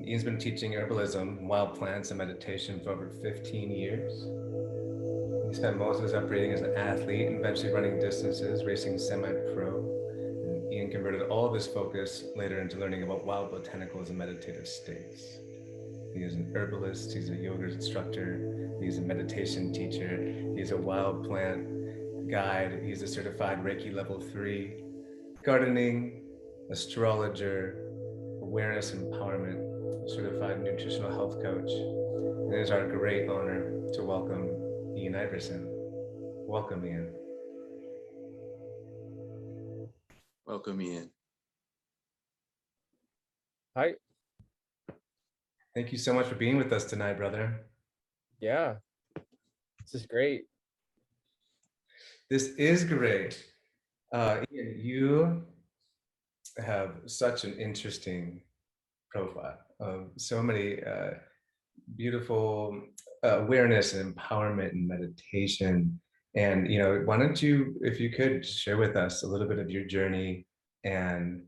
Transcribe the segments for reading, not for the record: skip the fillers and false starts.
Ian's been teaching herbalism, wild plants, and meditation for over 15 years. He spent most of his upbringing as an athlete and eventually running distances, racing semi-pro. And Ian converted all of his focus later into learning about wild botanicals and meditative states. He is an herbalist, he's a yoga instructor, he's a meditation teacher, he's a wild plant guide, he's a certified Reiki level 3, gardening, astrologer, awareness empowerment, certified nutritional health coach. And it is our great honor to welcome Ian Iversen. Welcome, Ian. Welcome, Ian. Hi. Thank you so much for being with us tonight, brother. Yeah, this is great. This is great. Ian, you have such an interesting profile. So many beautiful awareness and empowerment and meditation. And, why don't you, if you could, share with us a little bit of your journey and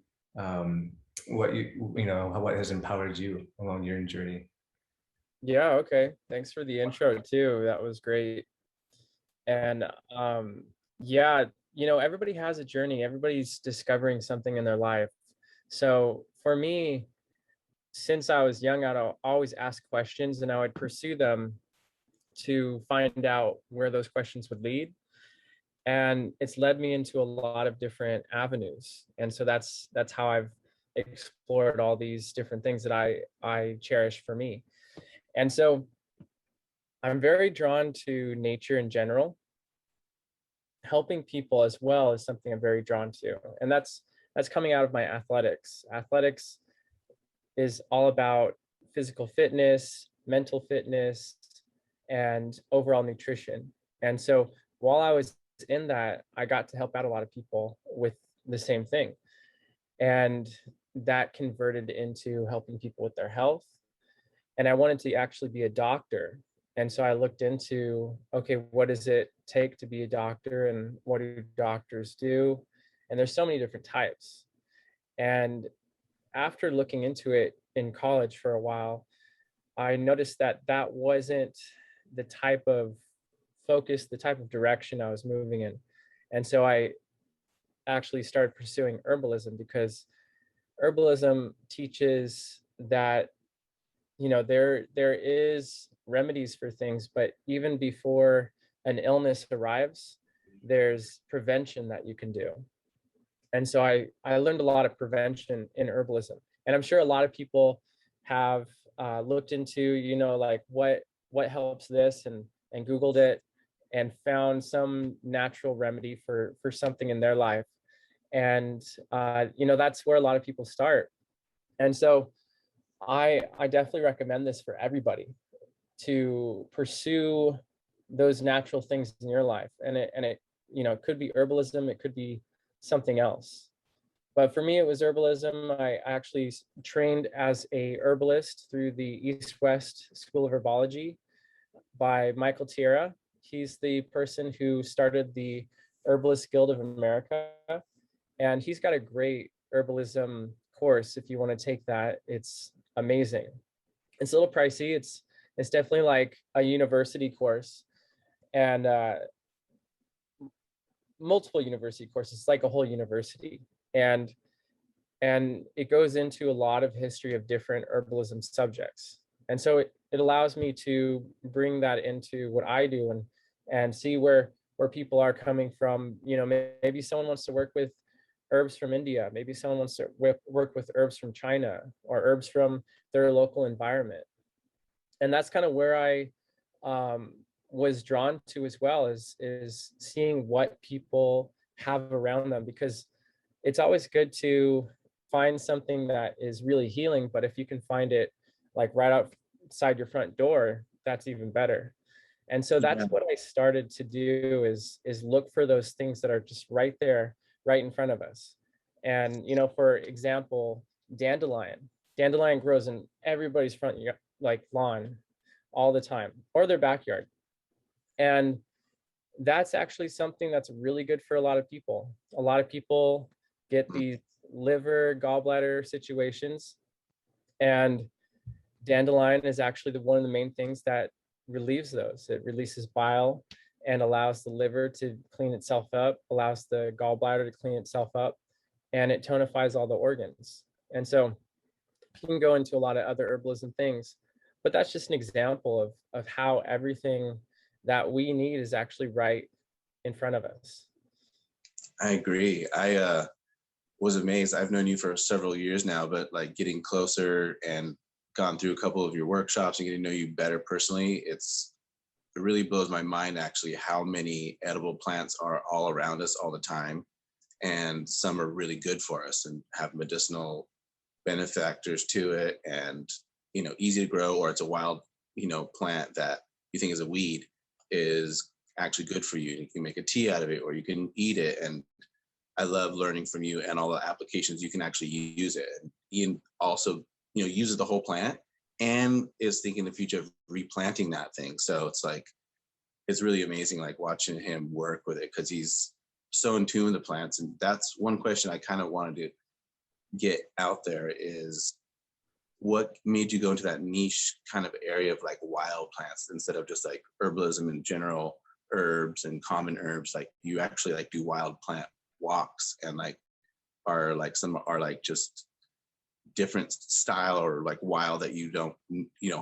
what what has empowered you along your journey. Yeah, okay. Thanks for the intro too. That was great. And yeah, everybody has a journey. Everybody's discovering something in their life. So for me, since I was young, I'd always ask questions and I would pursue them to find out where those questions would lead. And it's led me into a lot of different avenues. And so that's how I've explored all these different things that I cherish for me. And so I'm very drawn to nature in general. Helping people as well is something I'm very drawn to. And that's coming out of my athletics. Athletics is all about physical fitness, mental fitness, and overall nutrition. And so while I was in that, I got to help out a lot of people with the same thing. And that converted into helping people with their health. And I wanted to actually be a doctor. And so I looked into, okay, what does it take to be a doctor and what do doctors do? And there's so many different types. And after looking into it in college for a while, I noticed that that wasn't the type of focus, the type of direction I was moving in. And so I actually started pursuing herbalism because herbalism teaches that there is remedies for things, but even before an illness arrives, there's prevention that you can do. And so I learned a lot of prevention in herbalism, and I'm sure a lot of people have looked into like what helps this and Googled it and found some natural remedy for something in their life. And that's where a lot of people start. And so I definitely recommend this for everybody to pursue those natural things in your life. And it could be herbalism, it could be something else. But for me, it was herbalism. I actually trained as a herbalist through the East-West School of Herbology by Michael Tierra. He's the person who started the Herbalist Guild of America. And he's got a great herbalism course. If you want to take that, it's amazing. It's a little pricey. It's definitely like a university course, and multiple university courses. It's like a whole university, and it goes into a lot of history of different herbalism subjects. And so it allows me to bring that into what I do and see where people are coming from. Maybe someone wants to work with herbs from India. Maybe someone wants to work with herbs from China or herbs from their local environment. And that's kind of where I was drawn to as well, is seeing what people have around them, because it's always good to find something that is really healing, but if you can find it like right outside your front door, that's even better. And so that's what I started to do is look for those things that are just right there, right in front of us. And for example, dandelion grows in everybody's front lawn all the time, or their backyard. And that's actually something that's really good for a lot of people. A lot of people get these liver, gallbladder situations, and dandelion is actually one of the main things that relieves those. It releases bile and allows the liver to clean itself up, allows the gallbladder to clean itself up, and it tonifies all the organs. And so you can go into a lot of other herbalism things, but that's just an example of how everything that we need is actually right in front of us. I agree. I was amazed. I've known you for several years now, but like getting closer and gone through a couple of your workshops and getting to know you better personally, it really blows my mind actually how many edible plants are all around us all the time. And some are really good for us and have medicinal benefactors to it, and easy to grow, or it's a wild plant that you think is a weed is actually good for you. You can make a tea out of it, or you can eat it. And I love learning from you and all the applications you can actually use it. And Ian also uses the whole plant and is thinking the future of replanting that thing. So it's really amazing like watching him work with it, because he's so in tune with the plants. And that's one question I kind of wanted to get out there is, what made you go into that niche kind of area of like wild plants instead of just like herbalism in general, herbs and common herbs? Like you actually like do wild plant walks, and like are like some are like just different style or like wild that you don't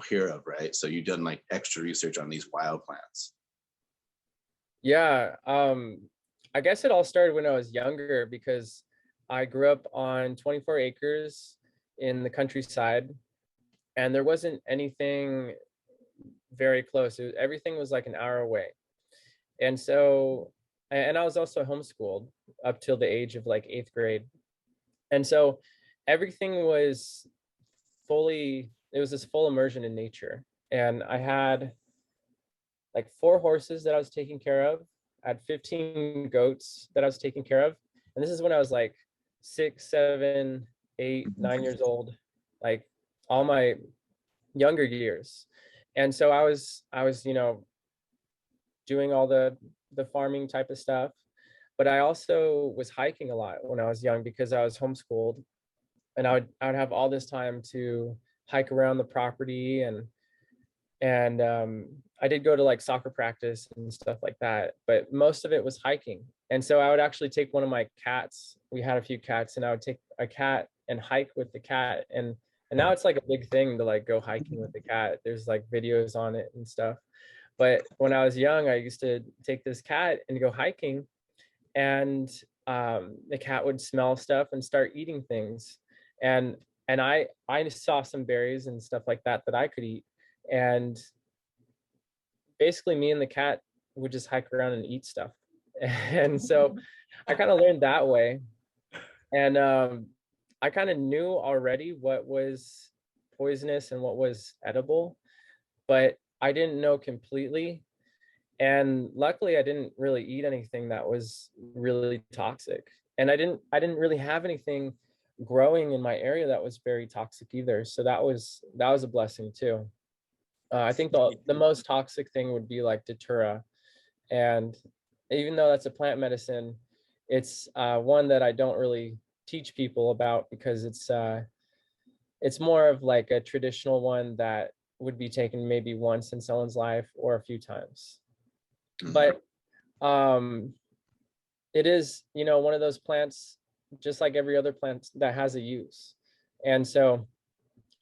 hear of, right? So you've done like extra research on these wild plants. Yeah, I guess it all started when I was younger, because I grew up on 24 acres in the countryside, and there wasn't anything very close. Everything was like an hour away. And so, and I was also homeschooled up till the age of like 8th grade. And so everything was it was this full immersion in nature. And I had like 4 horses that I was taking care of. I had 15 goats that I was taking care of. And this is when I was like 6, 7, 8, 9 years old, like all my younger years. And so I was doing all the farming type of stuff, but I also was hiking a lot when I was young because I was homeschooled, and I would have all this time to hike around the property, and I did go to like soccer practice and stuff like that, but most of it was hiking. And so I would actually take one of my cats. We had a few cats, and I would take a cat and hike with the cat. And now it's like a big thing to like go hiking with the cat. There's like videos on it and stuff. But when I was young, I used to take this cat and go hiking, and the cat would smell stuff and start eating things. And I saw some berries and stuff like that that I could eat. And basically me and the cat would just hike around and eat stuff. And so I kind of learned that way. And I kind of knew already what was poisonous and what was edible, but I didn't know completely. And luckily I didn't really eat anything that was really toxic. And I didn't really have anything growing in my area that was very toxic either. So that was a blessing too. I think the most toxic thing would be like datura, and even though that's a plant medicine, it's one that I don't really teach people about, because it's more of like a traditional one that would be taken maybe once in someone's life or a few times. But it is one of those plants, just like every other plant, that has a use. And so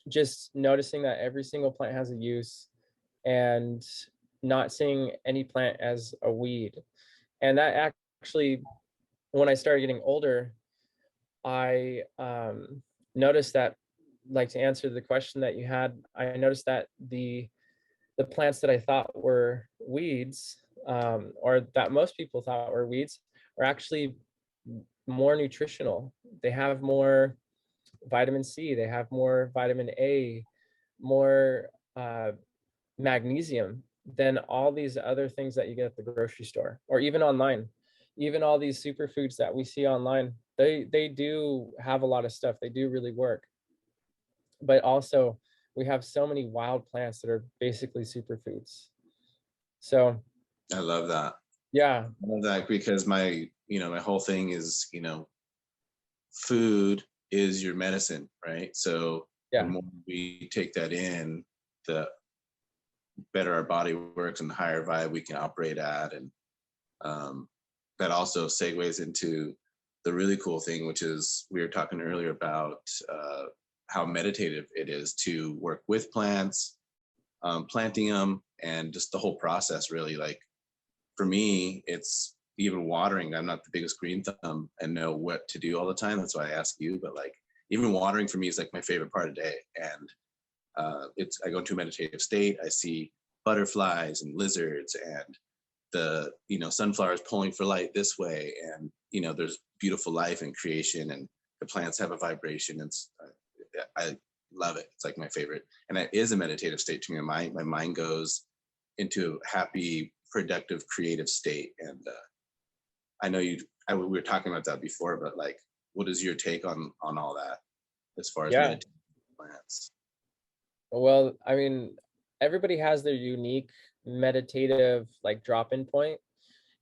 just noticing that every single plant has a use, and not seeing any plant as a weed. And that actually, when I started getting older, I noticed that, like, to answer the question that you had, I noticed that the plants that I thought were weeds, or that most people thought were weeds, are actually more nutritional. They have more vitamin C, they have more vitamin A, more magnesium than all these other things that you get at the grocery store or even online. Even all these superfoods that we see online, they do have a lot of stuff. They do really work. But also we have so many wild plants that are basically superfoods. So I love that. yeah. I love that, because my whole thing is, food is your medicine, right? So The more we take that in, the better our body works and the higher vibe we can operate at. And that also segues into the really cool thing, which is we were talking earlier about how meditative it is to work with plants, planting them, and just the whole process. Really, like for me, it's even watering. I'm not the biggest green thumb and know what to do all the time. That's why I ask you. But like even watering for me is like my favorite part of the day. And I go into a meditative state. I see butterflies and lizards and the sunflowers pulling for light this way, and there's beautiful life and creation, and the plants have a vibration. I love it. It's like my favorite, and that is a meditative state to me. My mind goes into a happy, productive, creative state. And I know we were talking about that before, but like, what is your take on all that as far as meditative plants? Well, I mean, everybody has their unique meditative like drop-in point,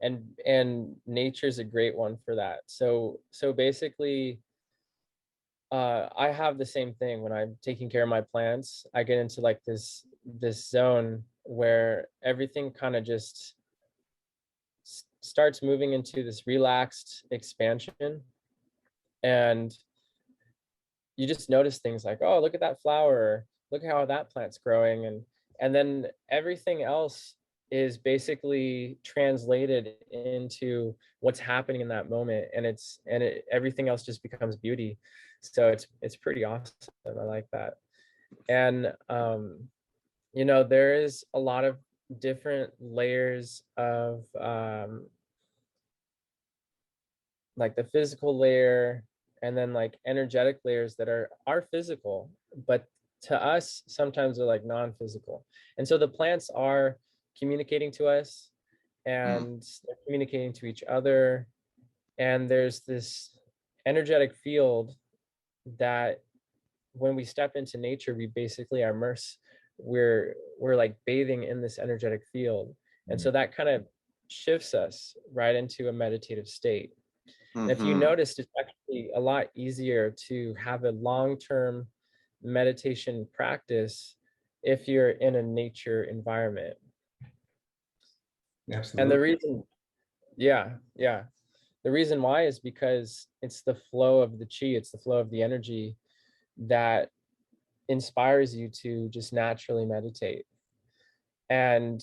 and nature's a great one for that. So basically, I have the same thing when I'm taking care of my plants. I get into like this zone where everything kind of just starts moving into this relaxed expansion, and you just notice things like, oh, look at that flower, look how that plant's growing, and then everything else is basically translated into what's happening in that moment, and everything else just becomes beauty. So it's pretty awesome. I like that. And there is a lot of different layers of like the physical layer, and then like energetic layers that are physical, but to us sometimes they're like non-physical. And so the plants are communicating to us, and they're communicating to each other, and there's this energetic field that when we step into nature, we basically are immersed. We're like bathing in this energetic field, and so that kind of shifts us right into a meditative state. And if you noticed, it's actually a lot easier to have a long-term meditation practice if you're in a nature environment. Absolutely. And the reason, the reason why is because it's the flow of the chi, it's the flow of the energy that inspires you to just naturally meditate. And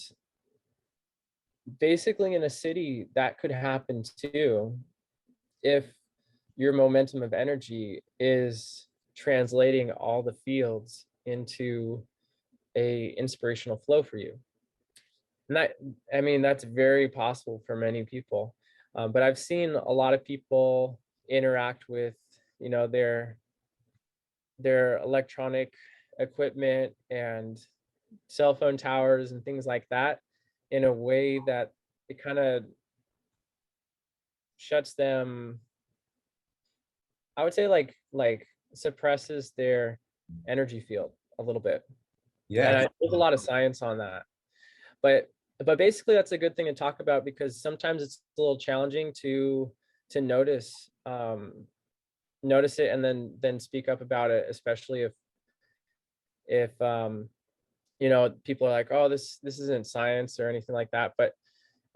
basically in a city, that could happen too, if your momentum of energy is translating all the fields into a inspirational flow for you. And that, I mean, that's very possible for many people. But I've seen a lot of people interact with, their electronic equipment and cell phone towers and things like that in a way that it kind of shuts them, I would say like suppresses their energy field a little bit. Yeah. And there's a lot of science on that. But basically that's a good thing to talk about, because sometimes it's a little challenging to notice it and then speak up about it, especially if people are like, oh, this isn't science or anything like that. But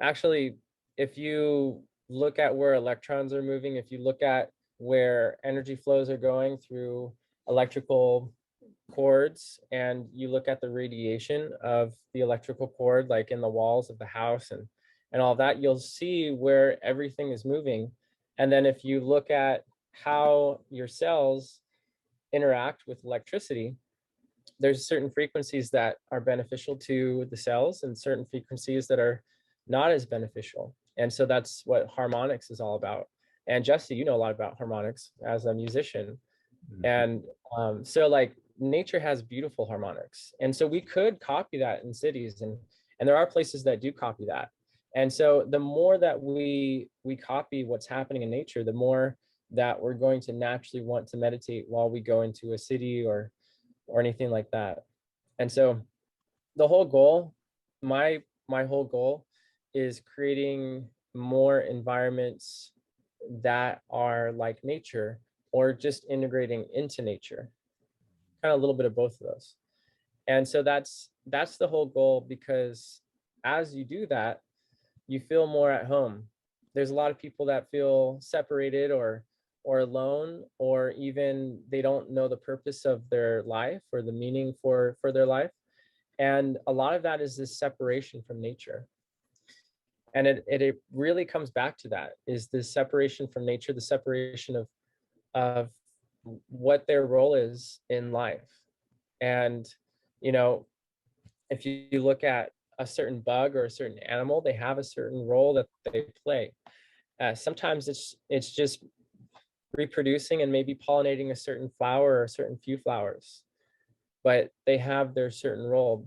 actually, if you look at where electrons are moving, if you look at where energy flows are going through electrical cords, and you look at the radiation of the electrical cord, like in the walls of the house and all that, you'll see where everything is moving. And then if you look at how your cells interact with electricity, there's certain frequencies that are beneficial to the cells and certain frequencies that are not as beneficial. And so that's what harmonics is all about. And Jesse, you know a lot about harmonics as a musician. And so like nature has beautiful harmonics. And so we could copy that in cities, and there are places that do copy that. And so the more that we copy what's happening in nature, the more that we're going to naturally want to meditate while we go into a city or anything like that. And so the whole goal, my whole goal is creating more environments that are like nature, or just integrating into nature. kind of a little bit of both of those. And so that's the whole goal, because as you do that, you feel more at home. There's a lot of people that feel separated or alone, or even they don't know the purpose of their life or the meaning for their life. And a lot of that is this separation from nature. And it really comes back to that, is this separation from nature, the separation of what their role is in life. And, you know, if you look at a certain bug or a certain animal, they have a certain role that they play. Sometimes it's just reproducing and maybe pollinating a certain flower or a certain few flowers, but they have their certain role.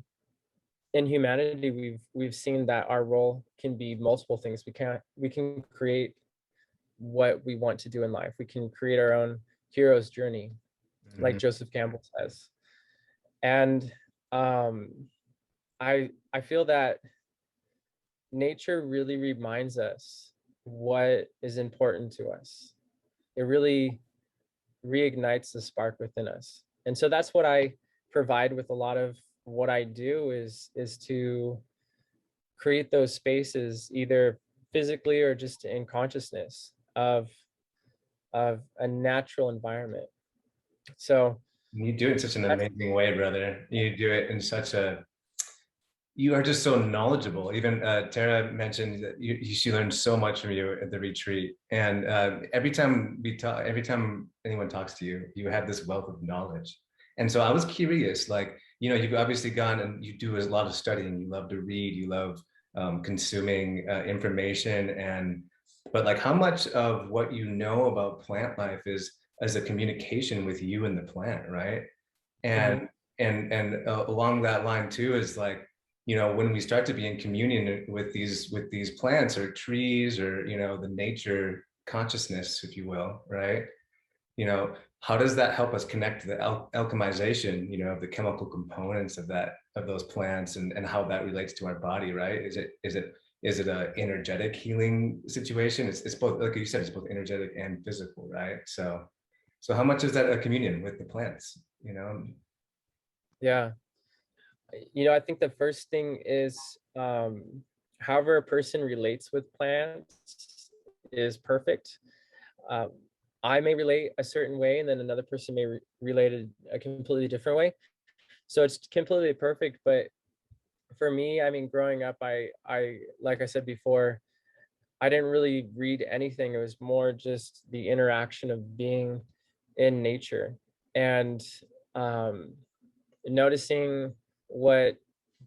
In humanity, we've seen that our role can be multiple things. We can create what we want to do in life. We can create our own hero's journey, like Joseph Campbell says. And I feel that nature really reminds us what is important to us. It really reignites the spark within us. And so that's what I provide with a lot of what I do, is to create those spaces, either physically or just in consciousness, of a natural environment. So you do it in such an amazing way, brother. You do it in such a, you are just so knowledgeable. Even Tara mentioned that she learned so much from you at the retreat. And every time we talk, every time anyone talks to you, you have this wealth of knowledge. And so I was curious, like, you know, you've obviously gone and you do a lot of studying. You love to read. You love consuming information. And but like, how much of what you know about plant life is as a communication with you and the plant, right? And along that line too is like, you know, when we start to be in communion with these plants or trees, or, you know, the nature consciousness, if you will, right? You know, how does that help us connect to the alchemization, you know, of the chemical components of those plants, and how that relates to our body, right? Is it a energetic healing situation? It's both, like you said, it's both energetic and physical, right? So how much is that a communion with the plants, you know? yeah, you know, I think the first thing is, however a person relates with plants is perfect. um, I may relate a certain way, and then another person may relate a completely different way. So it's completely perfect. But for me, I mean, growing up, I like I said before, I didn't really read anything. It was more just the interaction of being in nature, and um, noticing what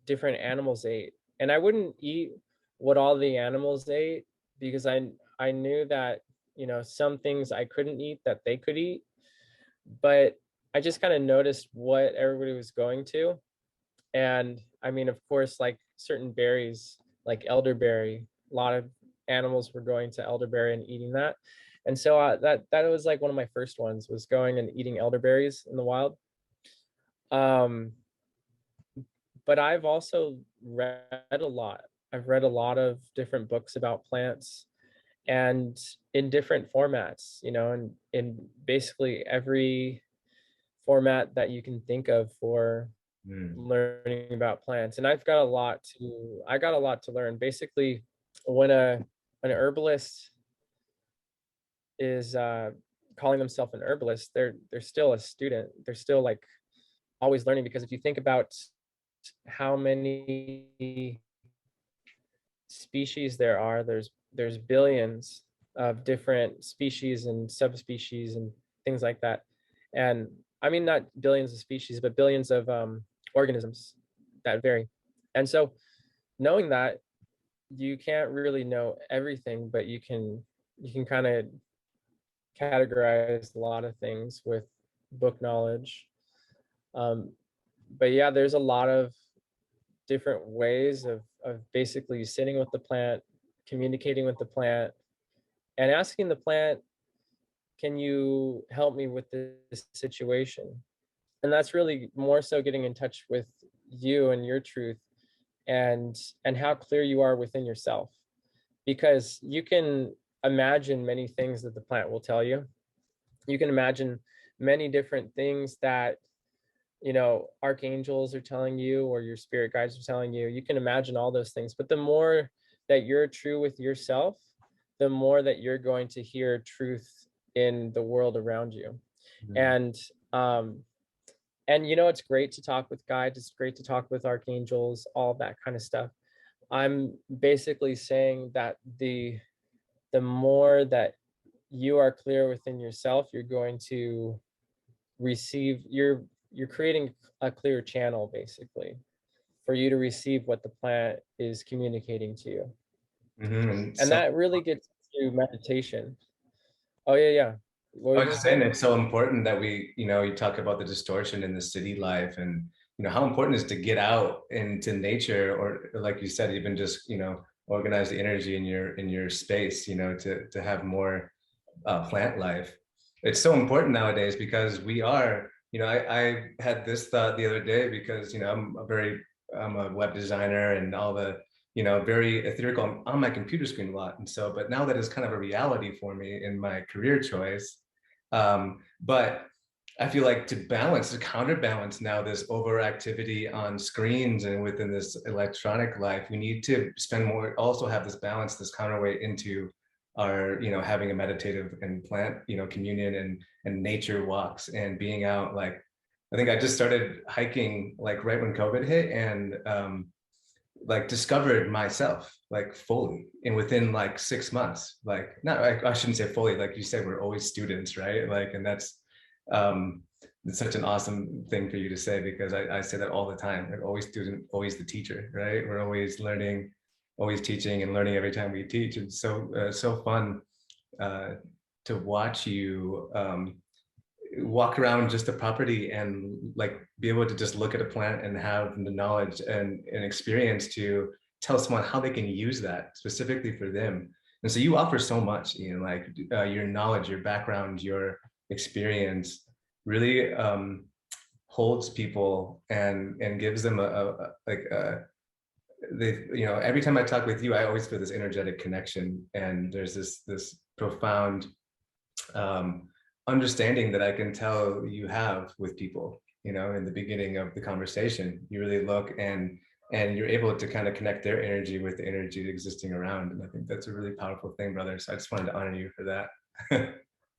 different animals ate. And I wouldn't eat what all the animals ate, because I knew that, you know, some things I couldn't eat that they could eat. But I just kind of noticed what everybody was going to. And I mean, of course, like certain berries, like elderberry, a lot of animals were going to elderberry and eating that. And so that was like one of my first ones, was going and eating elderberries in the wild. Um, but I've also read a lot. I've read a lot of different books about plants, and in different formats, you know, and in basically every format that you can think of for learning about plants. And I got a lot to learn. Basically, when an herbalist is calling themselves an herbalist, they're still a student. They're still like always learning, because if you think about how many species there are, there's billions of different species and subspecies and things like that. And I mean, not billions of species, but billions of organisms that vary. And so knowing that, you can't really know everything, but you can kind of categorize a lot of things with book knowledge. um, but yeah, there's a lot of different ways of basically sitting with the plant, communicating with the plant, and asking the plant, can you help me with this situation? And that's really more so getting in touch with you and your truth, and how clear you are within yourself. Because you can imagine many things that the plant will tell you. You can imagine many different things that archangels are telling you, or your spirit guides are telling you. You can imagine all those things, but the more that you're true with yourself, the more that you're going to hear truth in the world around you. And it's great to talk with guides, it's great to talk with archangels, all that kind of stuff. I'm basically saying that the more that you are clear within yourself, you're going to receive, you're creating a clear channel basically for you to receive what the plant is communicating to you. And So that really gets to meditation. Oh yeah. I was just saying it's so important that you talk about the distortion in the city life, and how important it is to get out into nature, or like you said, even just organize the energy in your space, to have more plant life. It's so important nowadays because we are, I had this thought the other day because, I'm a web designer and all the, very etherical on my computer screen a lot. And so, but now that is kind of a reality for me in my career choice. But I feel like to counterbalance now this overactivity on screens and within this electronic life, we need to spend more, also have this balance, this counterweight into our, having a meditative and plant, communion and nature walks and being out. Like, I think I just started hiking like right when COVID hit, and like discovered myself like fully, and within like 6 months, like not, I shouldn't say fully, like you said, we're always students, right? Like, and that's it's such an awesome thing for you to say, because I say that all the time, like always student, always the teacher, right? We're always learning, always teaching and learning every time we teach. It's so fun to watch you walk around just a property and like be able to just look at a plant and have the knowledge and experience to tell someone how they can use that specifically for them. And so you offer so much, like your knowledge, your background, your experience really holds people and gives them every time I talk with you, I always feel this energetic connection, and there's this profound understanding that I can tell you have with people. In the beginning of the conversation, you really look and you're able to kind of connect their energy with the energy existing around, and I think that's a really powerful thing, brother. So I just wanted to honor you for that.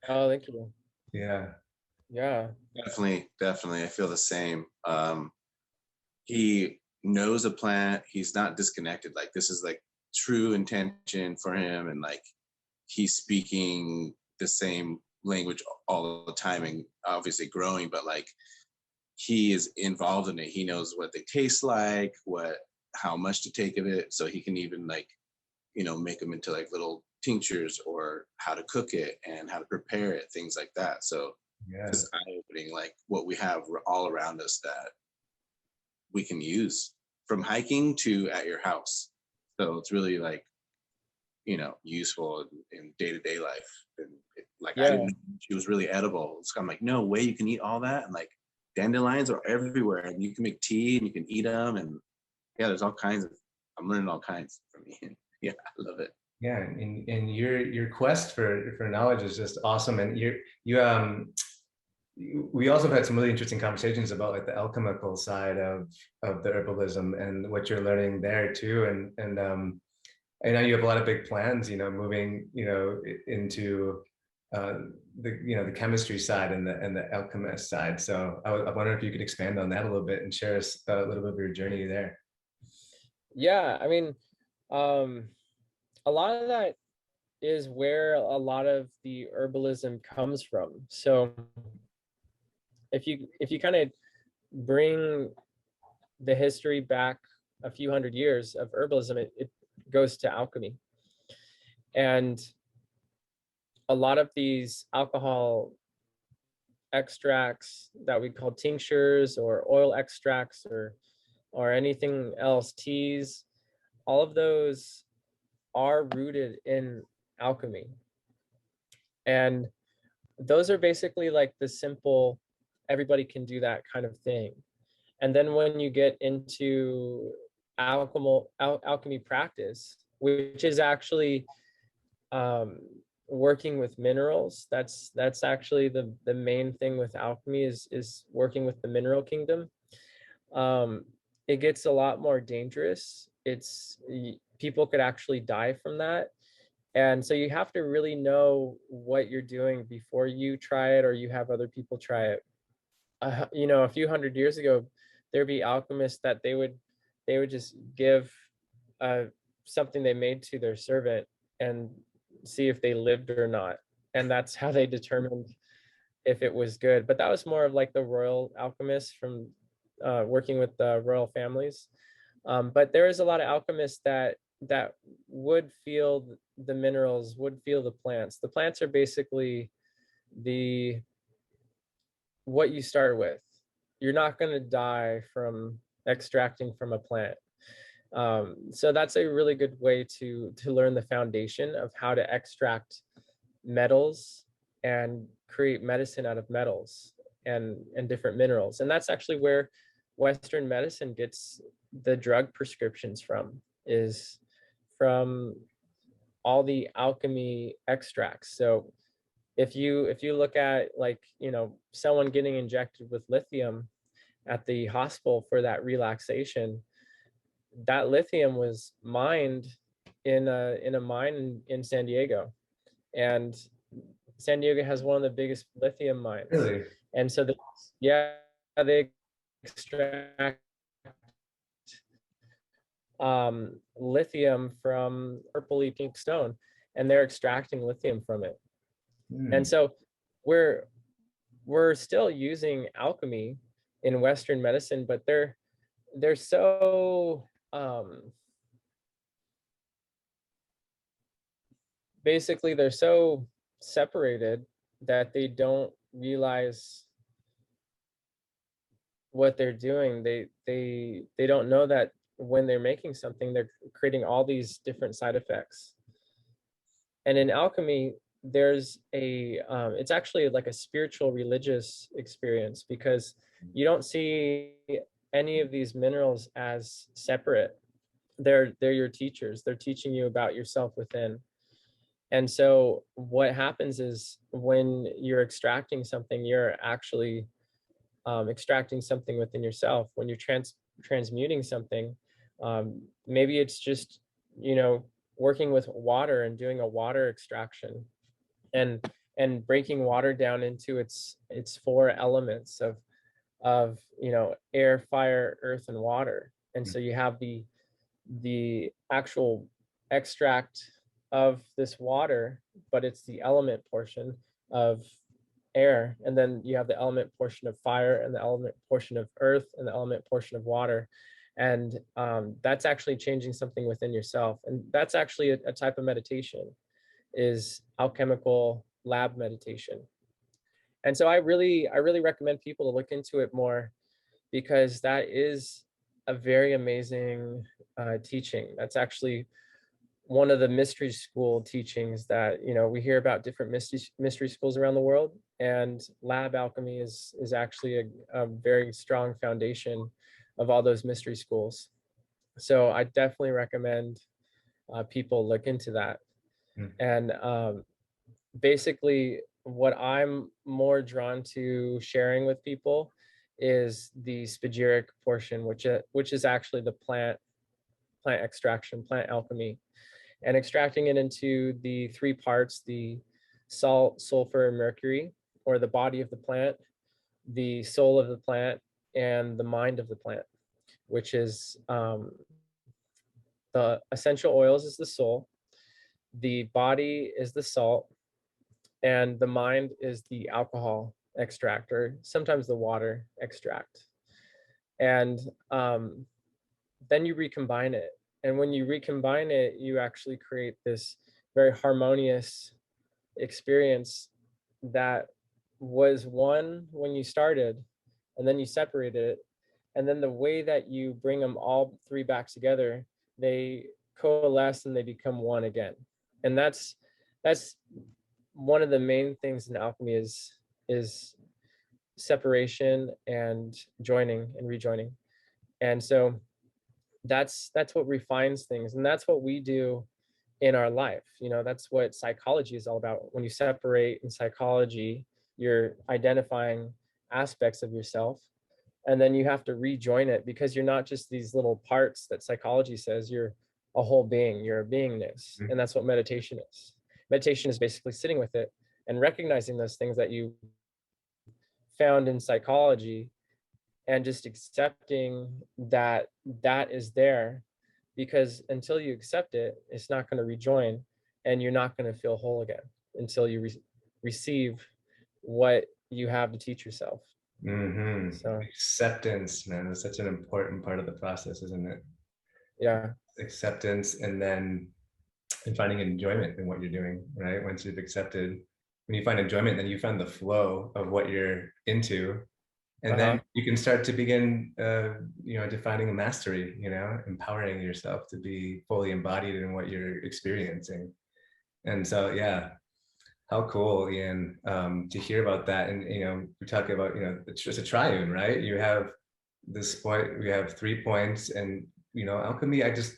Oh, thank you. Yeah. Definitely I feel the same. He knows a plant, he's not disconnected, like this is like true intention for him, and like he's speaking the same language all the time, and obviously growing, but like he is involved in it. He knows what they taste like, how much to take of it, so he can even like make them into like little tinctures, or how to cook it and how to prepare it, things like that. So it's eye-opening, like what we have all around us that we can use, from hiking to at your house. So it's really like useful in day-to-day life. And I didn't know she was really edible. So I'm like, no way you can eat all that. And like dandelions are everywhere, and you can make tea and you can eat them. And yeah, there's all kinds of, I'm learning all kinds from you. Yeah, I love it. Yeah, and your quest for knowledge is just awesome. And we also have had some really interesting conversations about like the alchemical side of the herbalism and what you're learning there too. And I know you have a lot of big plans, moving, into the chemistry side and the alchemist side. So I wonder if you could expand on that a little bit and share us a little bit of your journey there. Yeah, I mean, a lot of that is where a lot of the herbalism comes from. So if you kind of bring the history back a few hundred years of herbalism, it goes to alchemy. And a lot of these alcohol extracts that we call tinctures, or oil extracts, or anything else, teas, all of those are rooted in alchemy. And those are basically like the simple, everybody can do that kind of thing. And then when you get into alchemy practice, which is actually working with minerals. That's actually the main thing with alchemy is working with the mineral kingdom. um, it gets a lot more dangerous. People could actually die from that. And so you have to really know what you're doing before you try it or you have other people try it. You know, a few hundred years ago, there'd be alchemists that they would just give uh, something they made to their servant and see if they lived or not. And that's how they determined if it was good. But that was more of like the royal alchemists from working with the royal families. But there is a lot of alchemists that would feel the minerals, would feel the plants. The plants are basically the what you start with. You're not going to die from extracting from a plant. So that's a really good way to learn the foundation of how to extract metals and create medicine out of metals and different minerals. And that's actually where Western medicine gets the drug prescriptions from, is from all the alchemy extracts. So if you look at, like, you know, someone getting injected with lithium at the hospital for that relaxation, that lithium was mined in a mine in San Diego. And San Diego has one of the biggest lithium mines. Really? And so yeah, they extract lithium from purpley pink stone, and they're extracting lithium from it. And so we're we're still using alchemy in Western medicine, but they're so basically they're so separated that they don't realize what they're doing. They don't know that when they're making something, they're creating all these different side effects. And in alchemy, there's it's actually like a spiritual religious experience, because you don't see any of these minerals as separate. They're your teachers. They're teaching you about yourself within. And so what happens is when you're extracting something, you're actually extracting something within yourself. When you're transmuting something, maybe it's just, you know, working with water and doing a water extraction, and breaking water down into its four elements of, you know, air, fire, earth, and water. And so you have the actual extract of this water, but it's the element portion of air. And then you have the element portion of fire, and the element portion of earth, and the element portion of water. And that's actually changing something within yourself. And that's actually a type of meditation, is alchemical lab meditation. And so I really recommend people to look into it more, because that is a very amazing teaching. That's actually one of the mystery school teachings that, you know, we hear about different mystery schools around the world, and lab alchemy is actually a very strong foundation of all those mystery schools. So I definitely recommend people look into that. Mm. And basically what I'm more drawn to sharing with people is the spagyric portion, which is actually the plant extraction, plant alchemy, and extracting it into the three parts: the salt, sulfur, and mercury, or the body of the plant, the soul of the plant, and the mind of the plant, which is the essential oils is the soul, the body is the salt, and the mind is the alcohol extract, or sometimes the water extract. And then you recombine it. And when you recombine it, you actually create this very harmonious experience that was one when you started, and then you separated it. And then the way that you bring them all three back together, they coalesce and they become one again. And that's one of the main things in alchemy is separation and joining and rejoining. And so that's what refines things, and that's what we do in our life. You know, that's what psychology is all about. When you separate in psychology, you're identifying aspects of yourself, and then you have to rejoin it, because you're not just these little parts that psychology says. You're a whole being, you're a beingness. And that's what meditation is. Meditation is basically sitting with it and recognizing those things that you found in psychology, and just accepting that that is there, because until you accept it, it's not going to rejoin, and you're not going to feel whole again until you receive what you have to teach yourself. So Acceptance, man, is such an important part of the process, isn't it? yeah. Acceptance, and then finding enjoyment in what you're doing, right? Once you've accepted, when you find enjoyment, then you find the flow of what you're into, and then you can start to begin defining a mastery, empowering yourself to be fully embodied in what you're experiencing. And so yeah, how cool, Ian, to hear about that. And we're talking about, it's just a triune, right? You have this point, we have 3 points, and alchemy, I just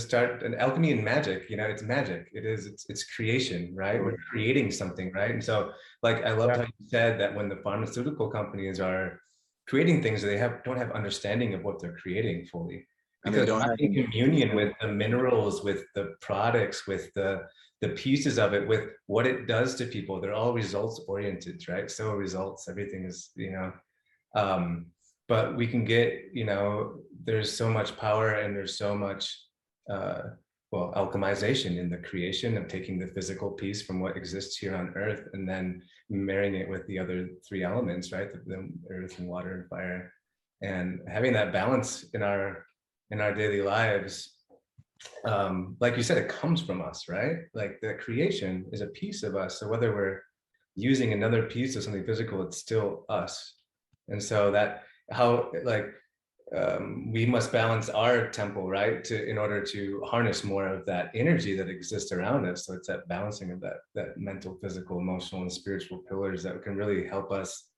start an alchemy and magic, it's magic. It's creation, right? We're creating something, right? And so, like, I loved how you said that when the pharmaceutical companies are creating things, they don't have understanding of what they're creating fully, because they're not in communion with the minerals, with the products, with the pieces of it, with what it does to people. They're all results oriented, right? So results, everything is, but we can get, there's so much power, and there's so much alchemization in the creation of taking the physical piece from what exists here on earth, and then marrying it with the other 3 elements, right? The earth and water and fire, and having that balance in our daily lives. Like you said, it comes from us, right? Like the creation is a piece of us. So whether we're using another piece of something physical, it's still us. And so that how we must balance our temple, right, in order to harness more of that energy that exists around us. So it's that balancing of that mental, physical, emotional, and spiritual pillars that can really help us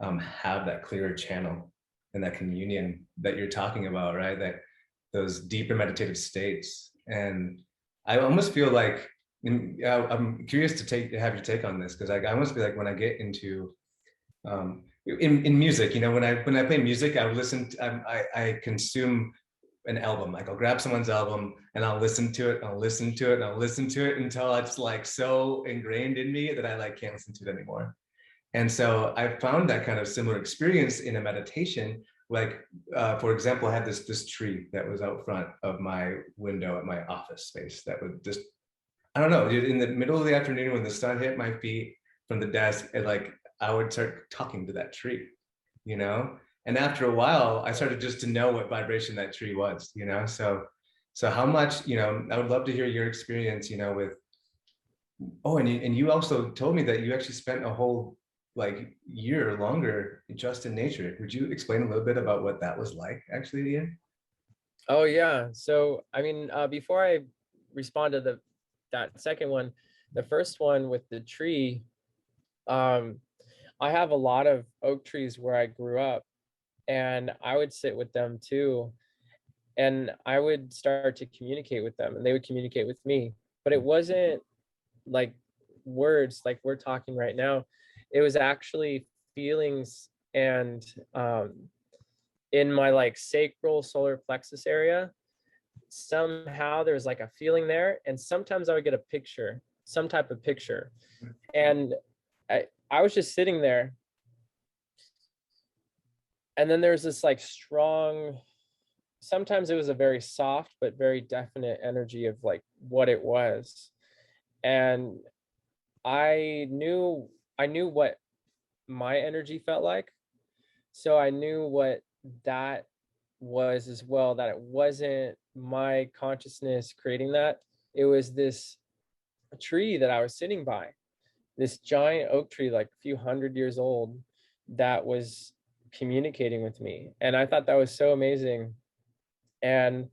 have that clearer channel and that communion that you're talking about, right? That those deeper meditative states. And I almost feel like, I'm curious to have your take on this, because I almost feel like when I get into in music, when I play music, I listen to, I consume an album. Like I'll grab someone's album and I'll listen to it, and I'll listen to it, and I'll listen to it until it's like so ingrained in me that I can't listen to it anymore. And so I found that kind of similar experience in a meditation. Like for example, I had this tree that was out front of my window at my office space that would just, I don't know, in the middle of the afternoon when the sun hit my feet from the desk, I would start talking to that tree, and after a while, I started just to know what vibration that tree was, So how much, I would love to hear your experience, with, and you also told me that you actually spent a whole year or longer just in nature. Would you explain a little bit about what that was like, actually, Ian? Oh yeah. So I mean, before I respond to that second one, the first one with the tree, I have a lot of oak trees where I grew up, and I would sit with them too, and I would start to communicate with them, and they would communicate with me. But it wasn't like words like we're talking right now. It was actually feelings, and in my sacral solar plexus area, somehow there's a feeling there, and sometimes I would get a picture, some type of picture, and I was just sitting there, and then there's this strong, sometimes it was a very soft but very definite energy of what it was. And I knew what my energy felt like, so I knew what that was as well, that it wasn't my consciousness creating that. It was this tree that I was sitting by, this giant oak tree, a few hundred years old, that was communicating with me. And I thought that was so amazing. And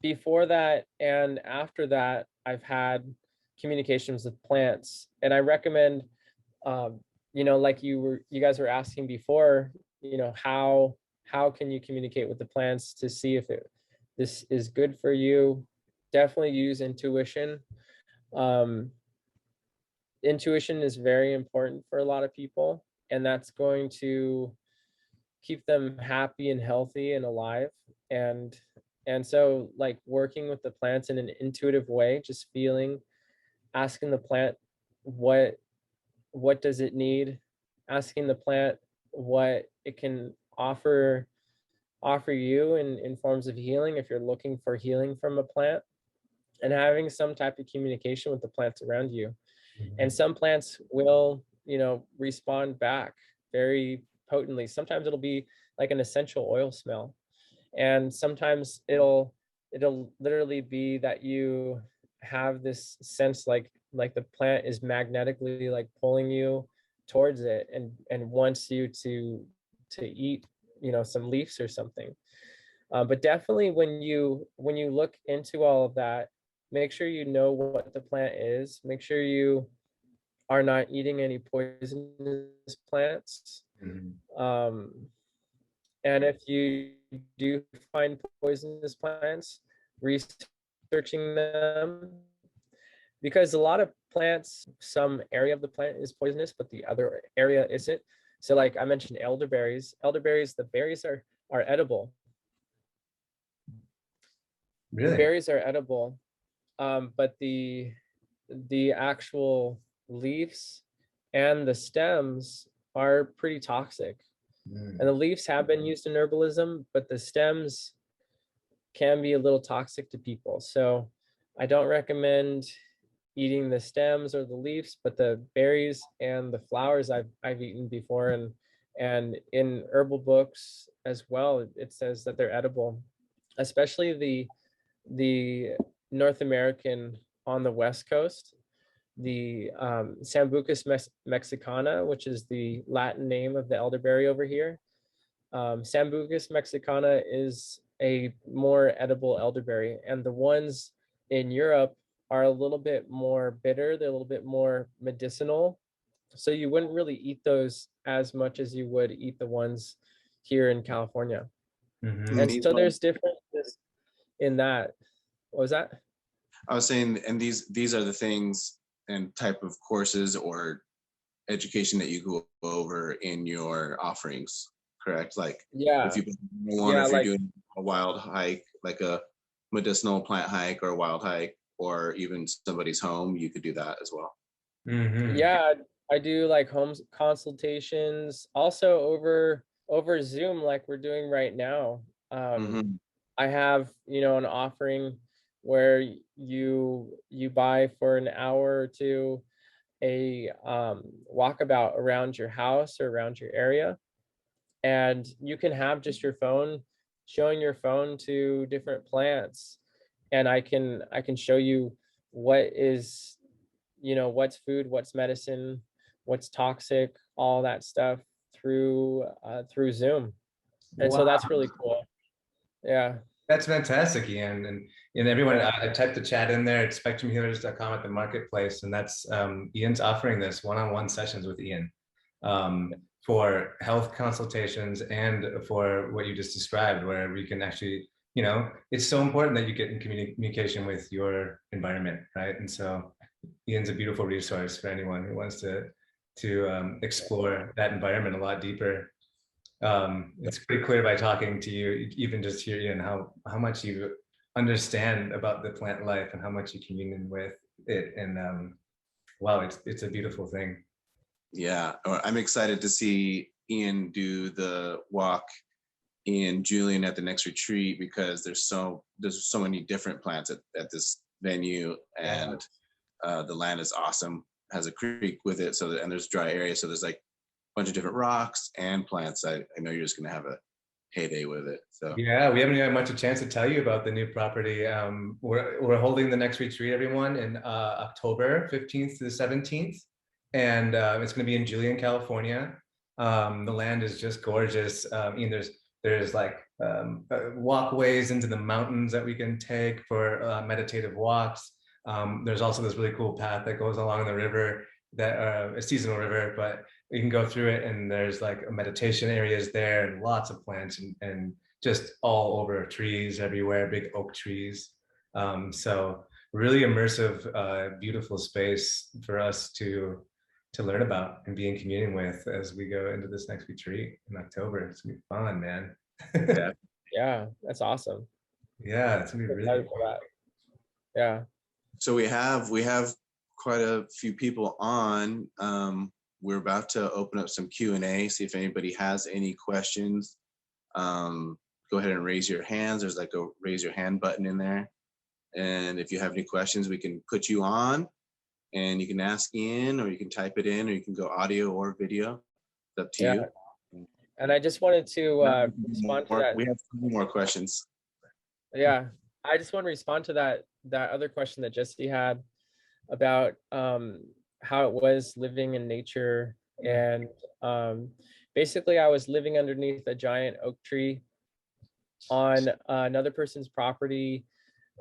before that and after that, I've had communications with plants. And I recommend, like you guys were asking before, how can you communicate with the plants to see if this is good for you? definitely use intuition. Um, Intuition is very important for a lot of people, and that's going to keep them happy and healthy and alive. And so like working with the plants in an intuitive way, just feeling, asking the plant what does it need, asking the plant what it can offer you in forms of healing if you're looking for healing from a plant, and having some type of communication with the plants around you. And some plants will, respond back very potently. Sometimes it'll be like an essential oil smell, and sometimes it'll literally be that you have this sense like the plant is magnetically like pulling you towards it, and wants you to eat, some leaves or something. But definitely when you look into all of that, make sure you know what the plant is. Make sure you are not eating any poisonous plants. Mhm. Um, and if you do find poisonous plants, researching them, because a lot of plants, some area of the plant is poisonous, but the other area isn't. So like I mentioned elderberries. Elderberries, the berries are edible. The Really? berries are edible, but the actual leaves and the stems are pretty toxic. Mm. And the leaves have been used in herbalism, but the stems can be a little toxic to people. So I don't recommend eating the stems or the leaves, but the berries and the flowers I've eaten before, and in herbal books as well, it says that they're edible, especially the North American on the West Coast, the Sambucus mexicana, which is the Latin name of the elderberry over here. Sambucus mexicana is a more edible elderberry, and the ones in Europe are a little bit more bitter. They're a little bit more medicinal. So you wouldn't really eat those as much as you would eat the ones here in California. Mhm. And And these so are, there's differences in that. What was that? I was saying, and these are the things and type of courses or education that you go over in your offerings, correct? Like if Yeah. you one, or Yeah. if you're Like, doing a wild hike, like a medicinal plant hike or a wild hike, or even somebody's home, you could do that as well. Mhm. yeah, I do like home consultations also over Zoom, like we're doing right now. Mm-hmm. I have, an offering where you buy for an hour or two a walkabout around your house or around your area, and you can have just your phone, showing your phone to different plants, and I can show you what is, what's food, what's medicine, what's toxic, all that stuff through Zoom. And so Wow. that's really cool. Yeah. That's fantastic, Ian. And everyone, I typed the chat in there at spectrumhealers.com at the marketplace. And that's Ian's offering this one-on-one sessions with Ian for health consultations and for what you just described, where we can actually, it's so important that you get in communication with your environment, right? And so Ian's a beautiful resource for anyone who wants to explore that environment a lot deeper. It's pretty clear by talking to you, even just here, Ian, how much you understand about the plant life and how much you commune with it. And wow, it's a beautiful thing. Yeah, I'm excited to see Ian do the walk in Julian at the next retreat, because there's so many different plants at this venue, Yeah. and the land is awesome. Has a creek with it, and there's dry area, so there's like a bunch of different rocks and plants. I know you're just gonna have a heyday with it. So Yeah, we haven't had much a chance to tell you about the new property. We're holding the next retreat, everyone, in October 15th to the 17th, and it's going to be in Julian, California. The land is just gorgeous. There's like walkways into the mountains that we can take for meditative walks. There's also this really cool path that goes along the river, that a seasonal river, but you can go through it, and there's like meditation areas there and lots of plants, and just all over trees everywhere, big oak trees. So really immersive, beautiful space for us to learn about and be in communion with as we go into this next retreat in October. It's gonna be fun, man. Yeah. Yeah, that's awesome. Yeah, it's gonna be really Excited for that. Yeah. So we have quite a few people on. We're about to open up some Q&A, see if anybody has any questions. Go ahead and raise your hands. There's like a raise your hand button in there. And if you have any questions, we can put you on and you can ask in, or you can type it in, or you can go audio or video. It's up to Yeah. you. And I just wanted to respond to that. We have more questions. Yeah. I just want to respond to that other question that Jesse had about how it was living in nature. And basically I was living underneath a giant oak tree on another person's property.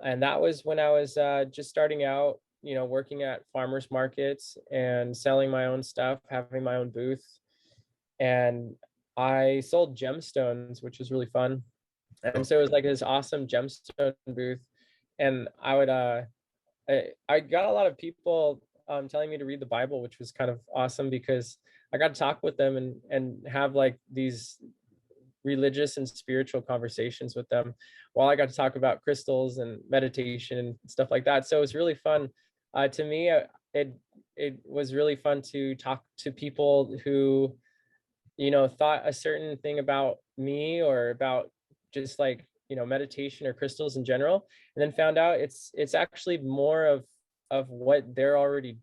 And that was when I was just starting out, working at farmers markets and selling my own stuff, having my own booth. And I sold gemstones, which was really fun. And so it was like this awesome gemstone booth. And I got a lot of people telling me to read the Bible, which was kind of awesome because I got to talk with them and have like these religious and spiritual conversations with them while I got to talk about crystals and meditation and stuff like that. So it was really fun. To me, it was really fun to talk to people who, thought a certain thing about me or about just like, meditation or crystals in general, and then found out it's actually more of what they're already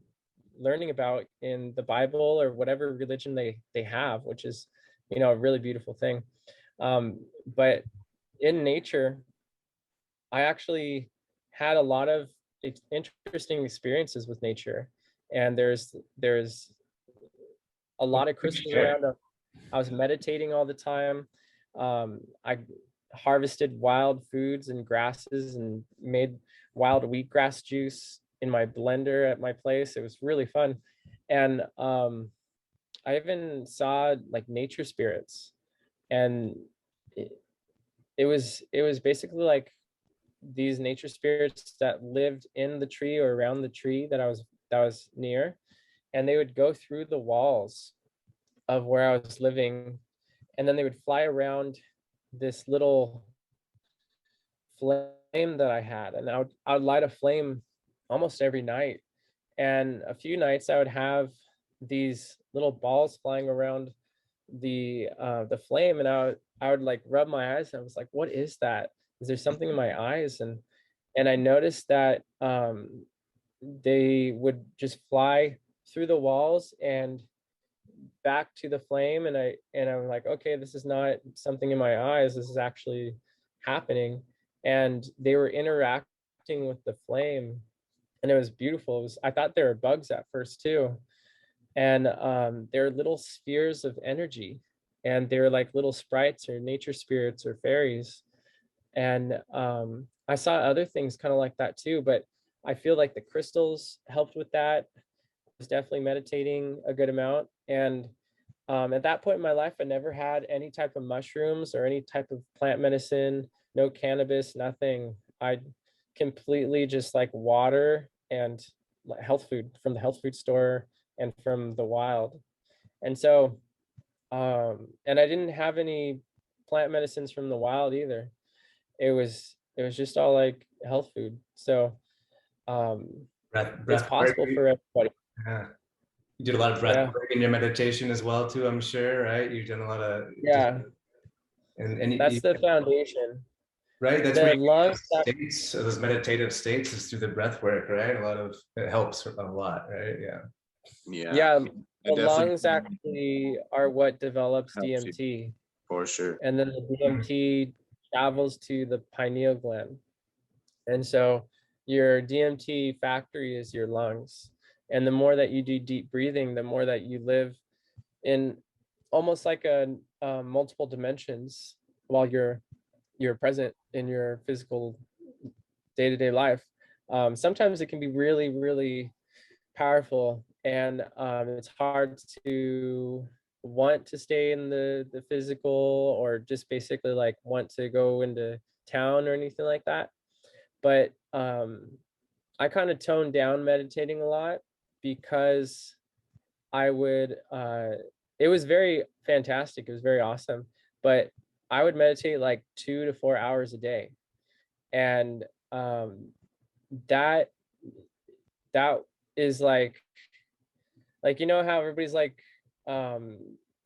learning about in the Bible or whatever religion they have, which is, a really beautiful thing. But in nature, I actually had a lot of interesting experiences with nature, and there's a lot of crystals around. I was meditating all the time. I harvested wild foods and grasses and made wild wheatgrass juice in my blender at my place. It was really fun. And I even saw like nature spirits, and it, it was basically like these nature spirits that lived in the tree or around the tree that was near, and they would go through the walls of where I was living, and then they would fly around this little flame that I had, and I would light a flame almost every night. And a few nights I would have these little balls flying around the flame, and I would like rub my eyes, and I was like, what is that? Is there something in my eyes? And I noticed that they would just fly through the walls and back to the flame, and I'm like, okay, this is not something in my eyes, this is actually happening. And they were interacting with the flame, and it was beautiful. I thought they were bugs at first too, and they're little spheres of energy, and they're like little sprites or nature spirits or fairies. And I saw other things kind of like that too, but I feel like the crystals helped with that. I was definitely meditating a good amount. And at that point in my life, I never had any type of mushrooms or any type of plant medicine, no cannabis, nothing. I completely just like water and health food from the health food store and from the wild. And so, and I didn't have any plant medicines from the wild either. It was just all like health food. So um, it's breath work. possible for everybody. Yeah. You did a lot of breath Yeah. work in your meditation as well too, I'm sure, right? You've done a lot of just, Yeah. and That's the foundation. right, that's where The you lungs. states, those meditative states is through the breath work, right? A lot of it helps a lot, right? Yeah. Yeah, I the definitely lungs actually are what develops helps you DMT, for sure. and then the DMT travels to the pineal gland. And so your DMT factory is your lungs. And the more that you do deep breathing, the more that you live in almost like a multiple dimensions while you're present in your physical day-to-day life. Sometimes it can be really, really powerful, and it's hard to want to stay in the physical or just basically like want to go into town or anything like that. but I kind of toned down meditating a lot because I would it was very fantastic, it was very awesome, but I would meditate like 2 to 4 hours a day. And that that is like you know how everybody's like um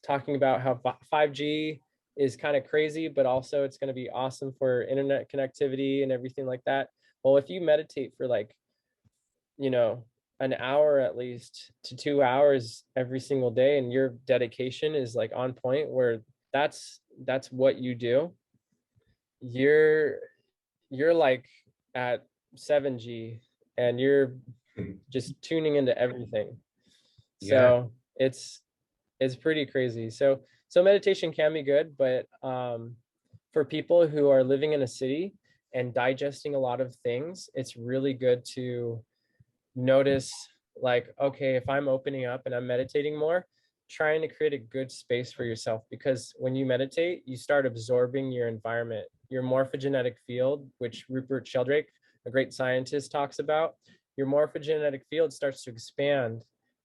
talking about how 5G is kind of crazy, but also it's going to be awesome for internet connectivity and everything like that. Well, if you meditate for like, you know, an hour at least to 2 hours every single day, and your dedication is like on point where that's what you do, you're you're like at 7G, and you're just tuning into everything. Yeah. So it's pretty crazy. So meditation can be good, but for people who are living in a city and digesting a lot of things, it's really good to notice, like, okay, if I'm opening up and I'm meditating more, trying to create a good space for yourself, because when you meditate, you start absorbing your environment, your morphogenetic field, which Rupert Sheldrake, a great scientist, talks about. Your morphogenetic field starts to expand,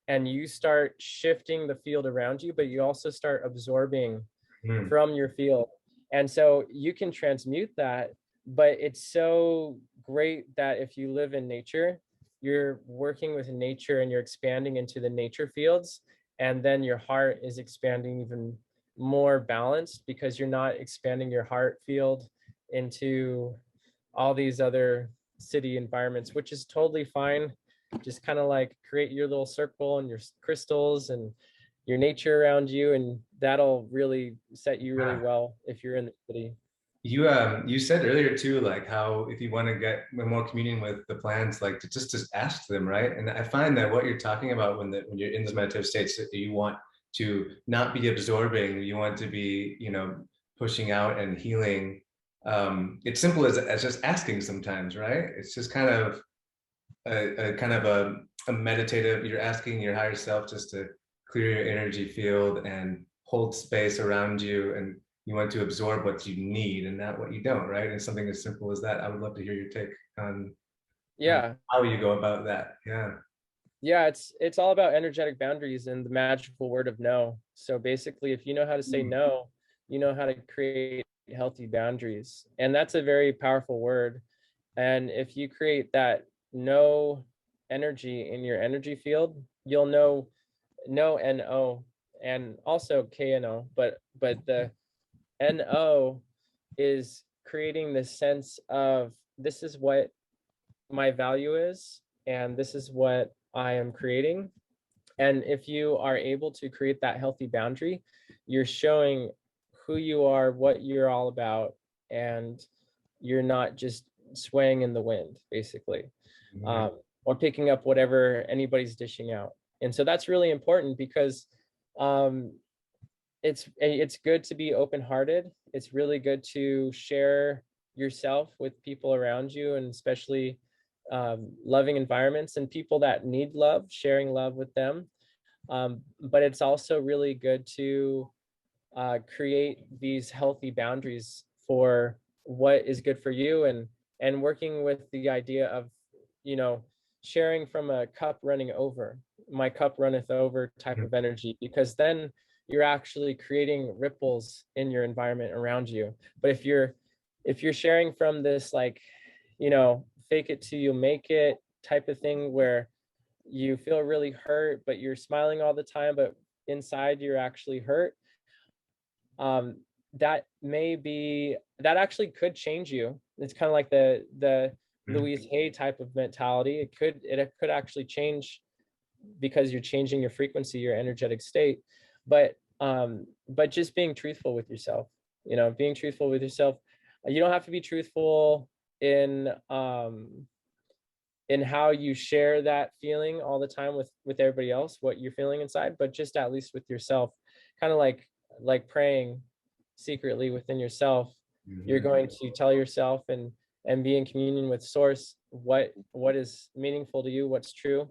and you start shifting the field around you, but you also start absorbing Mm. from your field. And so you can transmute that, but it's so great that if you live in nature, you're working with nature and you're expanding into the nature fields, and then your heart is expanding even more balanced because you're not expanding your heart field into all these other city environments, which is totally fine. Just kind of like create your little circle and your crystals and your nature around you, and that'll really set you really well if you're in the city. You said earlier too, like how if you want to get more communion with the plants, like to just ask them, right? And I find that what you're talking about when you're in this meditative states, that you want to not be absorbing, you want to be, pushing out and healing. It's simple as just asking sometimes, right? It's just kind of a kind of a meditative, you're asking your higher self just to clear your energy field and hold space around you, and you want to absorb what you need and not what you don't, right? And something as simple as that. I would love to hear your take on Yeah, how you go about that. Yeah. yeah, it's all about energetic boundaries and the magical word of no. So basically, if you know how to say no, you know how to create healthy boundaries, and that's a very powerful word. And if you create that no energy in your energy field, you'll know no no, and also KNO, but the NO is creating this sense of, this is what my value is, and this is what I am creating. And if you are able to create that healthy boundary, you're showing who you are, what you're all about, and you're not just swaying in the wind, basically, Mhm. um, or picking up whatever anybody's dishing out. And so that's really important because um, it's good to be open-hearted. It's really good to share yourself with people around you, and especially loving environments and people that need love, sharing love with them. But it's also really good to create these healthy boundaries for what is good for you, and working with the idea of, you know, sharing from a cup running over, my cup runneth over type of energy, because then you're actually creating ripples in your environment around you. But if you're sharing from this, like, you know, fake it till you make it type of thing, where you feel really hurt but you're smiling all the time, but inside you're actually hurt, um, that actually could change you. It's kind of like the Louise Hay type of mentality. It could actually change because you're changing your frequency, your energetic state. But just being truthful with yourself, being truthful with yourself. You don't have to be truthful in how you share that feeling all the time with everybody else, what you're feeling inside, but just at least with yourself, kind of like praying secretly within yourself. You're going to tell yourself and be in communion with source, what is meaningful to you, what's true.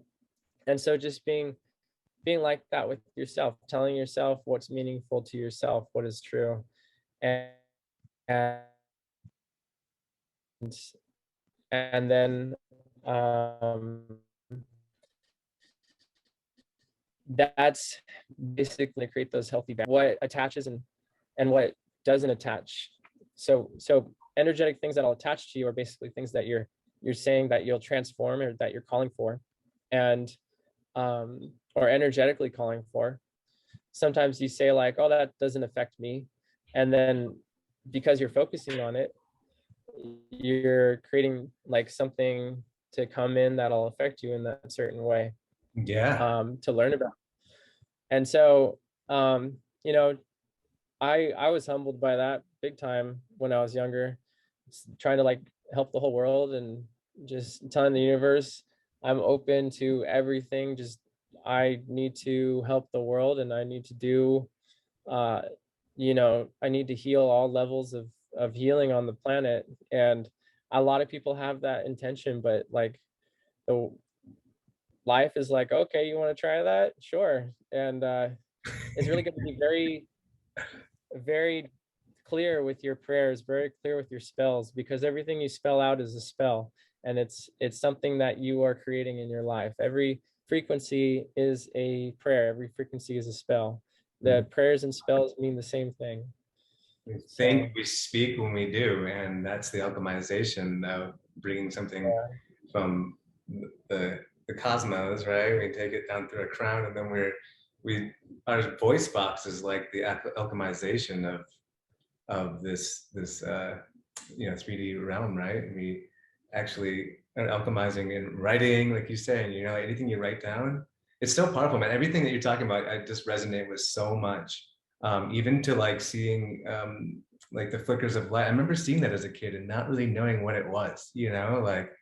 And so just being like that with yourself, telling yourself what's meaningful to yourself, what is true. And And then that's basically create those healthy boundaries. What attaches and what doesn't attach. So energetic things that'll attach to you are basically things that you're saying that you'll transform or that you're calling for, and or energetically calling for. Sometimes you say like, oh, that doesn't affect me, and then because you're focusing on it, you're creating like something to come in that'll affect you in that certain way. Yeah. To learn about. And so you know, I was humbled by that big time when I was younger, trying to like help the whole world and just telling the universe I'm open to everything. Just I need to help the world, and I need to do you know, I need to heal all levels of healing on the planet. And a lot of people have that intention, but like the life is like, okay, you want to try that? Sure. And it's really going to be very clear with your prayers, very clear with your spells, because everything you spell out is a spell, and it's something that you are creating in your life. Every frequency is a prayer, every frequency is a spell. The prayers and spells mean the same thing. We think, So we speak when we do, and that's the alchemization of bringing something from the cosmos, right? We take it down through a crown, and then our voice box is like the alchemization of this 3D realm, right? And we actually are alchemizing in writing, like you say, and anything you write down, it's so powerful, man. Everything that you're talking about, I just resonate with so much. Even to like seeing like the flickers of light. I remember seeing that as a kid and not really knowing what it was, like,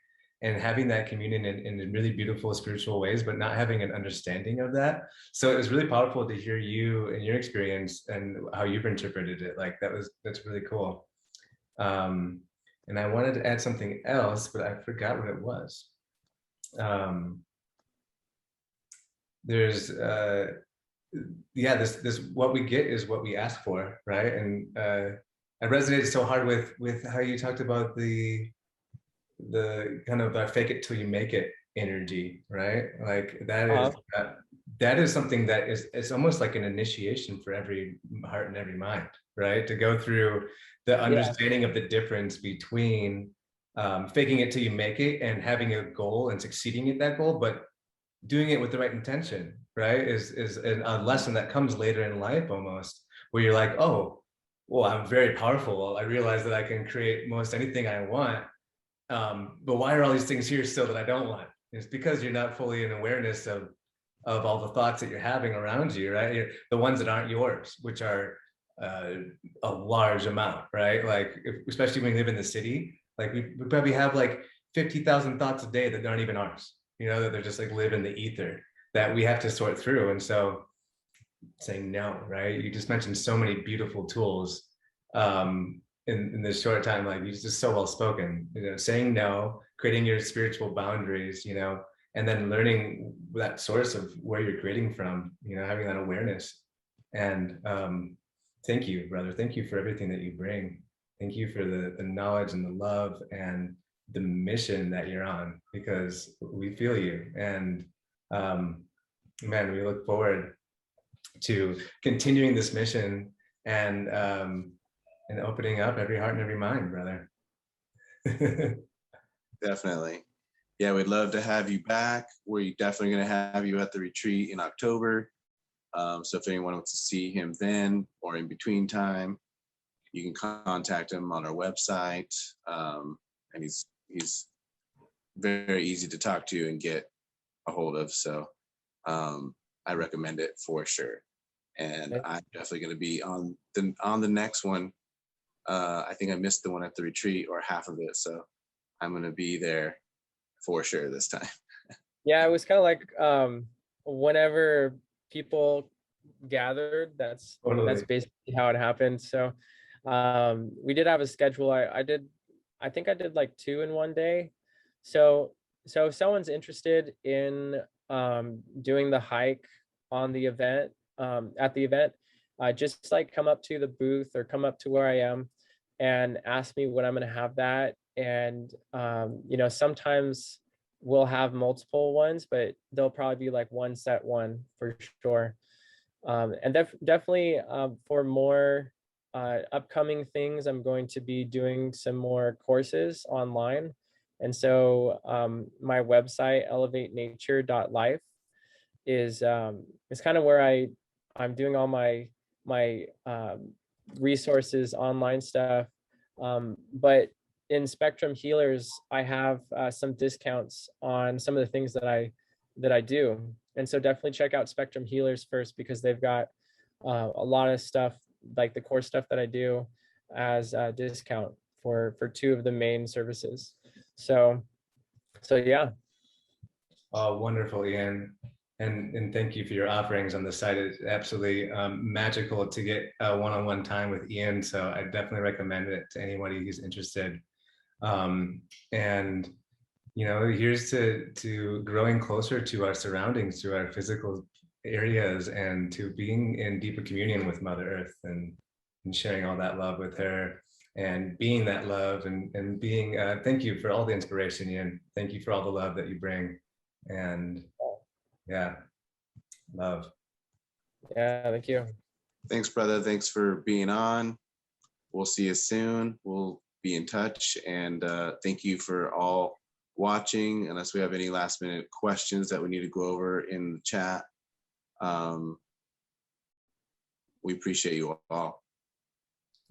and having that communion in really beautiful spiritual ways, but not having an understanding of that. So it was really powerful to hear you and your experience and how you've interpreted it. Like that's really cool. And I wanted to add something else, but I forgot what it was. There's yeah, this what we get is what we ask for, right? And I resonated so hard with how you talked about the kind of fake it till you make it energy, right? Like that is something that is, it's almost like an initiation for every heart and every mind, right? To go through the understanding of the difference between faking it till you make it and having a goal and succeeding at that goal, but doing it with the right intention, right? Is a lesson that comes later in life almost, where you're like, oh, well, I'm very powerful. I realize that I can create most anything I want. But why are all these things here still that I don't want? It's because you're not fully in awareness of all the thoughts that you're having around you, right? The ones that aren't yours, which are a large amount, right? Like, especially when you live in the city, like we probably have like 50,000 thoughts a day that aren't even ours, that they're just like live in the ether that we have to sort through. And so saying no, right? You just mentioned so many beautiful tools in this short time. Like, you're just so well spoken, saying no, creating your spiritual boundaries, and then learning that source of where you're creating from, having that awareness. And thank you, brother. Thank you for everything that you bring. Thank you for the knowledge and the love and the mission that you're on, because we feel you. And man, we look forward to continuing this mission and opening up every heart and every mind, brother. Definitely. Yeah, we'd love to have you back. We're definitely going to have you at the retreat in October. So if anyone wants to see him then or in between time, you can contact him on our website. And he's very easy to talk to and get a hold of. So I recommend it for sure. And I'm definitely going to be on the next one. I think I missed the one at the retreat or half of it. So I'm going to be there for sure this time. Yeah, it was kind of like whenever people gathered, that's basically how it happened. So we did have a schedule. I think I did like 2 in one day. So if someone's interested in doing the hike on the event, at the event, just like come up to the booth or come up to where I am, and ask me when I'm going to have that. And, you know, sometimes we'll have multiple ones, but they'll probably be like one set one for sure. And definitely for more upcoming things, I'm going to be doing some more courses online. And so my website, elevatenature.life, is kind of where I'm doing all my resources, online stuff. But in Spectrum Healers, I have some discounts on some of the things that I do. And so definitely check out Spectrum Healers first, because they've got a lot of stuff, like the core stuff that I do, as a discount for two of the main services. So yeah. Oh, wonderful, Ian. And thank you for your offerings on the site. It's absolutely magical to get one-on-one time with Ian. So I definitely recommend it to anybody who's interested. And you know, here's to growing closer to our surroundings, to our physical areas, and to being in deeper communion with Mother Earth, and sharing all that love with her, and being that love, and being thank you for all the inspiration, Ian. Thank you for all the love that you bring. And yeah, love. Yeah, thank you. Thanks, brother. Thanks for being on. We'll see you soon. We'll be in touch. And thank you for all watching. Unless we have any last minute questions that we need to go over in the chat. We appreciate you all.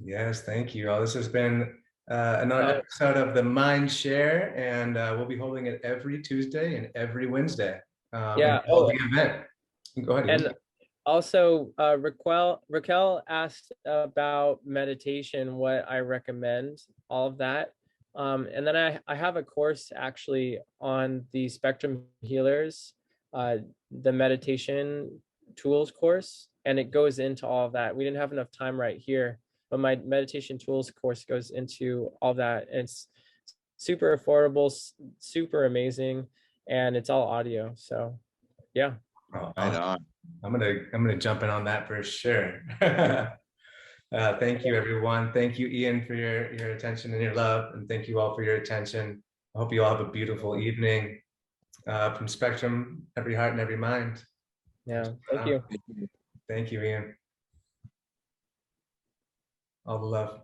Yes, thank you all. This has been another episode of the Mindshare, and we'll be holding it every Tuesday and every Wednesday. Yeah. The event. Go ahead. And also, Raquel asked about meditation, what I recommend, all of that. And then I have a course actually on the Spectrum Healers, the meditation tools course, and it goes into all of that. We didn't have enough time right here, but my meditation tools course goes into all that. And it's super affordable, super amazing, and it's all audio. So yeah. Oh, Right awesome. on. I'm gonna jump in on that for sure. Thank you, everyone. Thank you, Ian, for your attention and your love, and thank you all for your attention. I hope you all have a beautiful evening. From Spectrum, every heart and every mind. Yeah, thank you. Thank you, Ian. All the love.